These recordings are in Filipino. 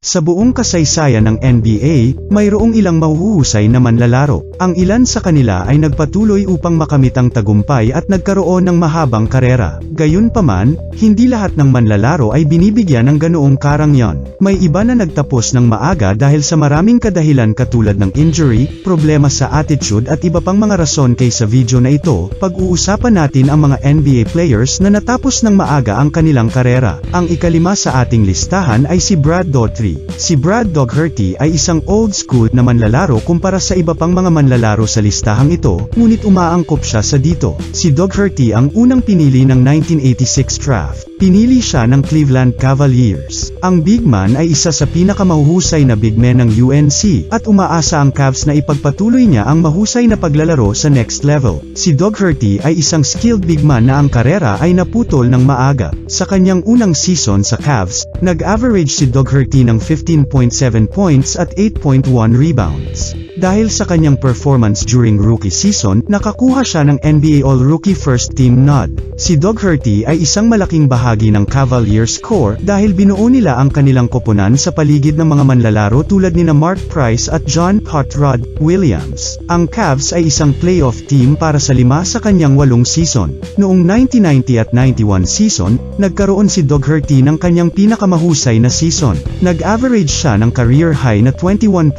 Sa buong kasaysayan ng NBA, mayroong ilang mahuhusay na manlalaro. Ang ilan sa kanila ay nagpatuloy upang makamit ang tagumpay at nagkaroon ng mahabang karera. Gayunpaman, hindi lahat ng manlalaro ay binibigyan ng ganoong karangyan. May iba na nagtapos ng maaga dahil sa maraming kadahilan katulad ng injury, problema sa attitude at iba pang mga rason. Kaya sa video na ito, pag-uusapan natin ang mga NBA players na natapos ng maaga ang kanilang karera. Ang ikalima sa ating listahan ay si Brad Daugherty. Si Brad Daugherty ay isang old school na manlalaro kumpara sa iba pang mga manlalaro sa listahang ito, ngunit umaangkop siya sa dito. Si Daugherty ang unang pinili ng 1986 draft. Pinili siya ng Cleveland Cavaliers. Ang big man ay isa sa pinakamahuhusay na big men ng UNC, at umaasa ang Cavs na ipagpatuloy niya ang mahusay na paglalaro sa next level. Si Daugherty ay isang skilled big man na ang karera ay naputol ng maaga. Sa kanyang unang season sa Cavs, nag-average si Daugherty ng 15.7 points at 8.1 rebounds. Dahil sa kanyang performance during rookie season, nakakuha siya ng NBA All-Rookie First Team nod. Si Daugherty ay isang malaking bahagi ng Cavaliers core dahil binuo nila ang kanilang koponan sa paligid ng mga manlalaro tulad nina Mark Price at John Hot Rod Williams. Ang Cavs ay isang playoff team para sa 5 sa kanyang 8 season. Noong 1990 at 91 season, nagkaroon si Daugherty ng kanyang pinakamahusay na season. Nag-average siya ng career high na 21.6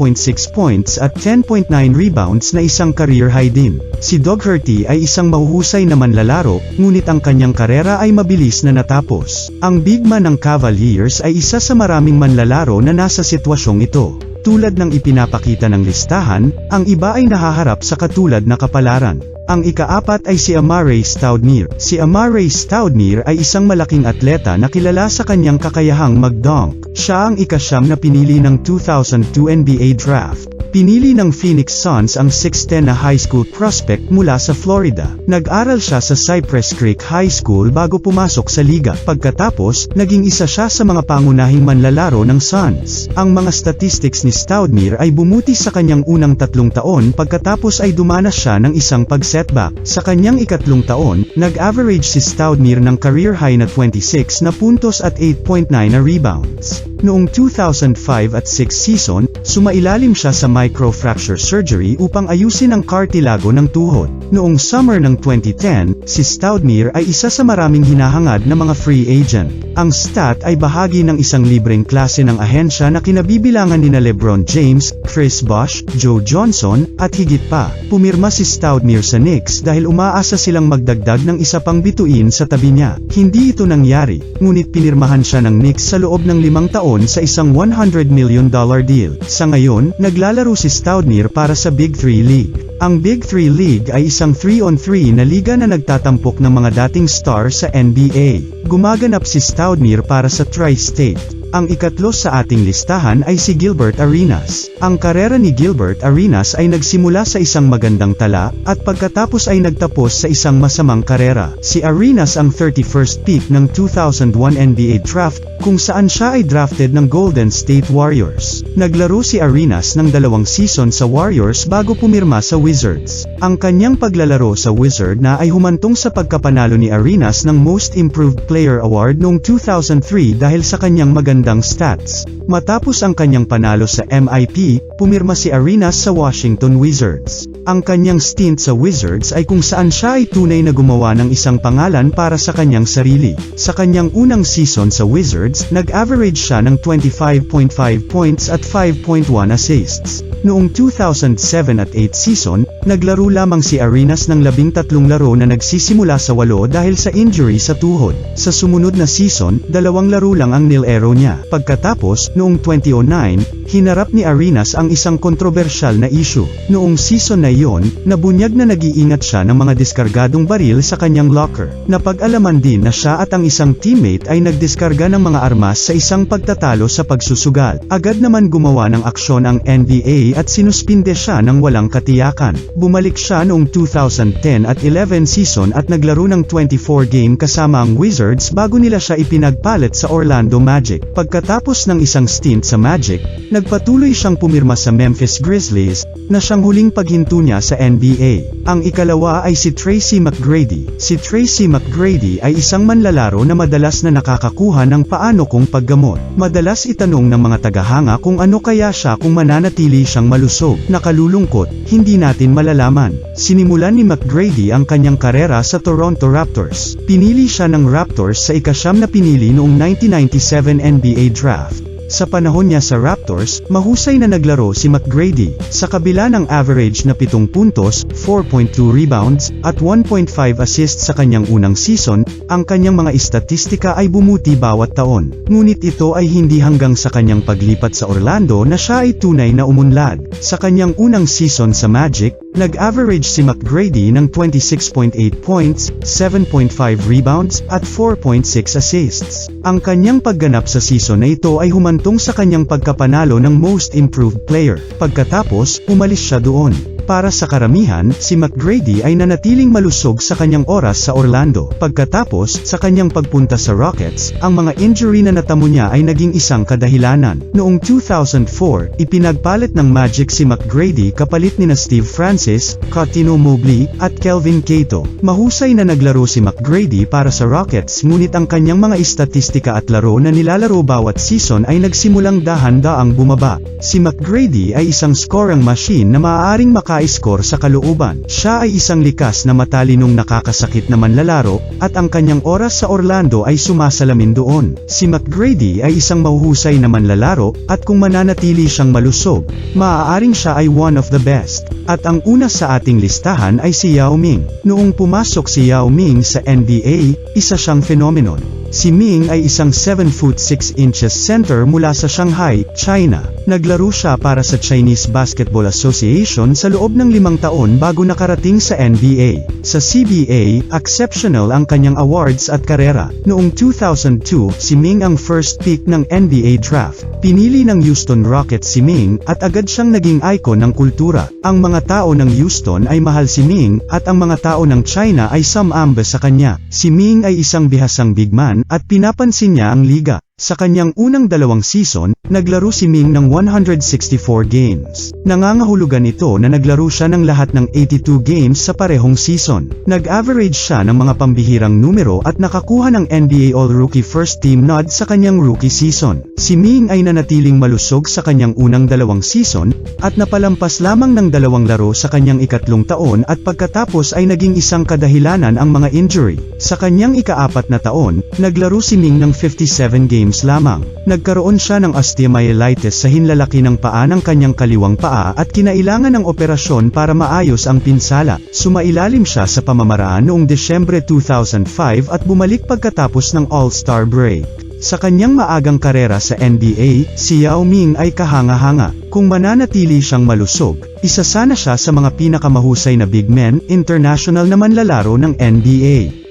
points at 10.9 rebounds na isang career high din. Si Daugherty ay isang mahuhusay na manlalaro, ngunit ang kanyang karera ay mabilis na natapos. Ang big man ng Cavaliers ay isa sa maraming manlalaro na nasa sitwasyong ito. Tulad ng ipinapakita ng listahan, ang iba ay nahaharap sa katulad na kapalaran. Ang ika-4 ay si Amar'e Stoudemire. Si Amar'e Stoudemire ay isang malaking atleta na kilala sa kanyang kakayahang mag-dunk. Siya ang ika-9 na pinili ng 2002 NBA Draft. Pinili ng Phoenix Suns ang 6'10" na high school prospect mula sa Florida. Nag-aral siya sa Cypress Creek High School bago pumasok sa liga. Pagkatapos, naging isa siya sa mga pangunahing manlalaro ng Suns. Ang mga statistics ni Stoudemire ay bumuti sa kanyang unang 3 taon pagkatapos ay dumanas siya ng isang pag-setback. Sa kanyang ikatlong taon, nag-average si Stoudemire ng career high na 26 na puntos at 8.9 na rebounds. Noong 2005 at 6 season, sumailalim siya sa microfracture surgery upang ayusin ang kartilago ng tuhod. Noong summer ng 2010, si Stoudemire ay isa sa maraming hinahangad na mga free agent. Ang stat ay bahagi ng isang libreng klase ng ahensya na kinabibilangan nina LeBron James, Chris Bosh, Joe Johnson, at higit pa. Pumirma si Stoudemire sa Knicks dahil umaasa silang magdagdag ng isa pang bituin sa tabi niya. Hindi ito nangyari, ngunit pinirmahan siya ng Knicks sa loob ng 5 taon sa isang $100 million deal. Sa ngayon, naglalaro si Stoudemire para sa Big 3 League. Ang Big 3 League ay isang 3-on-3 na liga na nagtatampok ng mga dating star sa NBA. Gumaganap si Stoudemire para sa Tri-State. Ang ikatlo sa ating listahan ay si Gilbert Arenas. Ang karera ni Gilbert Arenas ay nagsimula sa isang magandang tala, at pagkatapos ay nagtapos sa isang masamang karera. Si Arenas ang 31st pick ng 2001 NBA Draft, kung saan siya ay drafted ng Golden State Warriors. Naglaro si Arenas ng 2 season sa Warriors bago pumirma sa Wizards. Ang kanyang paglalaro sa Wizard na ay humantong sa pagkapanalo ni Arenas ng Most Improved Player Award noong 2003 dahil sa kanyang magandang stats. Matapos ang kanyang panalo sa MIP, pumirma si Arenas sa Washington Wizards. Ang kanyang stint sa Wizards ay kung saan siya ay tunay na gumawa ng isang pangalan para sa kanyang sarili. Sa kanyang unang season sa Wizards, nag-average siya ng 25.5 points at 5.1 assists. Noong 2007 at 8 season, naglaro lamang si Arenas ng 13 laro na nagsisimula sa 8 dahil sa injury sa tuhod. Sa sumunod na season, 2 laro lang ang nilero niya. Pagkatapos, noong 2009, hinarap ni Arenas ang isang kontrobersyal na issue. Noong season na iyon, nabunyag na nag-iingat siya ng mga diskargadong baril sa kanyang locker. Napag-alaman din na siya at ang isang teammate ay nagdiskarga ng mga armas sa isang pagtatalo sa pagsusugal. Agad naman gumawa ng aksyon ang NBA at sinuspinde siya ng walang katiyakan. Bumalik siya noong 2010 at 11 season at naglaro ng 24 game kasama ang Wizards bago nila siya ipinagpalit sa Orlando Magic. Pagkatapos ng isang stint sa Magic, Nagpatuloy siyang pumirma sa Memphis Grizzlies, na siyang huling paghinto niya sa NBA. Ang ikalawa ay si Tracy McGrady. Si Tracy McGrady ay isang manlalaro na madalas na nakakakuha ng paano kung paggamot. Madalas itanong ng mga tagahanga kung ano kaya siya kung mananatili siyang malusog. Nakalulungkot, hindi natin malalaman. Sinimulan ni McGrady ang kanyang karera sa Toronto Raptors. Pinili siya ng Raptors sa ika-9 na pinili noong 1997 NBA Draft. Sa panahon niya sa Raptors, mahusay na naglaro si McGrady. Sa kabila ng average na 7 puntos, 4.2 rebounds, at 1.5 assists sa kanyang unang season, ang kanyang mga istatistika ay bumuti bawat taon. Ngunit ito ay hindi hanggang sa kanyang paglipat sa Orlando na siya ay tunay na umunlad. Sa kanyang unang season sa Magic, nag-average si McGrady ng 26.8 points, 7.5 rebounds, at 4.6 assists. Ang kanyang pagganap sa season na ito ay humantong sa kanyang pagkapanalo ng Most Improved Player. Pagkatapos, umalis siya doon. Para sa karamihan, si McGrady ay nanatiling malusog sa kanyang oras sa Orlando. Pagkatapos, sa kanyang pagpunta sa Rockets, ang mga injury na natamo niya ay naging isang kadahilanan. Noong 2004, ipinagpalit ng Magic si McGrady kapalit nina Steve Francis, Cuttino Mobley, at Kelvin Cato. Mahusay na naglaro si McGrady para sa Rockets, ngunit ang kanyang mga istatistika at laro na nilalaro bawat season ay nagsimulang dahan-daang bumaba. Si McGrady ay isang scoring machine na maaaring maka-score sa kalooban. Siya ay isang likas na matalinong nakakasakit na manlalaro, at ang kanyang oras sa Orlando ay sumasalamin doon. Si McGrady ay isang mahuhusay na manlalaro, at kung mananatili siyang malusog, maaaring siya ay one of the best. At ang una sa ating listahan ay si Yao Ming. Noong pumasok si Yao Ming sa NBA, isa siyang phenomenon. Si Ming ay isang 7'6" center mula sa Shanghai, China. Naglaro siya para sa Chinese Basketball Association sa loob ng 5 taon bago nakarating sa NBA. Sa CBA, exceptional ang kanyang awards at karera. Noong 2002, si Ming ang first pick ng NBA Draft. Pinili ng Houston Rockets si Ming, at agad siyang naging icon ng kultura. Ang mga tao ng Houston ay mahal si Ming, at ang mga tao ng China ay sumamba sa kanya. Si Ming ay isang bihasang big man, at pinapansin niya ang liga. Sa kanyang unang 2 season, naglaro si Ming ng 164 games. Nangangahulugan ito na naglaro siya ng lahat ng 82 games sa parehong season. Nag-average siya ng mga pambihirang numero at nakakuha ng NBA All-Rookie First Team nod sa kanyang rookie season. Si Ming ay nanatiling malusog sa kanyang unang 2 season, at napalampas lamang ng 2 laro sa kanyang ika-3 taon, at pagkatapos ay naging isang kadahilanan ang mga injury. Sa kanyang ika-4 na taon, naglaro si Ming ng 57 games lamang. Nagkaroon siya ng osteomyelitis sa hinlalaki ng paa ng kanyang kaliwang paa at kinailangan ng operasyon para maayos ang pinsala. Sumailalim siya sa pamamaraan noong Desyembre 2005 at bumalik pagkatapos ng All-Star break. Sa kanyang maagang karera sa NBA, si Yao Ming ay kahanga-hanga. Kung mananatili siyang malusog, isa sana siya sa mga pinakamahusay na big men international na manlalaro ng NBA.